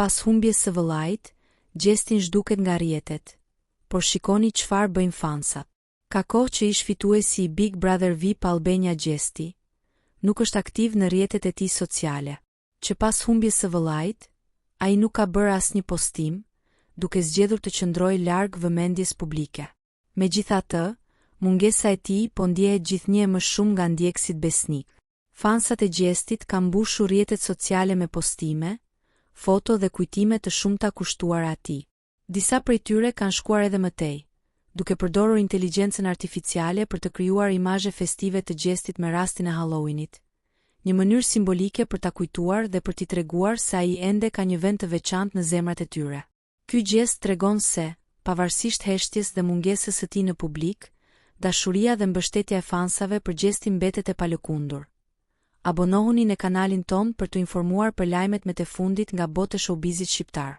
Pas humbjes së vëllait, Gjesti zhduket nga rrjetet. Por shikoni çfarë bëjnë fansat. Ka kohë që ish fituesi i Big Brother VIP Albania Gjesti, nuk është aktiv në rrjetet e tij sociale. Që pas humbjes së vëllait, ai nuk ka bërë asnjë postim, duke zgjedhur të qëndrojë larg vëmendjes publike. Megjithatë, mungesa e tij po ndjehet gjithnjë më shumë nga ndjekësit besnik. Fansat e Gjestit kanë mbushur rrjetet sociale me postime, foto dhe kujtime të shumta kushtuara atij. Disa prej tyre kanë shkuar edhe më tej, duke përdorur inteligjencën artificiale për të krijuar imazhe festive të Gjestit me rastin e Halloweenit, një mënyrë simbolike për ta kujtuar dhe për t'i treguar se ai ende ka një vend të veçantë në zemrat e tyre. Ky gjest tregon se, pavarësisht heshtjes dhe mungesës së tij në publik, dashuria dhe mbështetja e fansave për Gjestin mbetet e palëkundur. Abonohuni në kanalin ton për të informuar për lajmet më të fundit nga botë e showbizit shqiptar.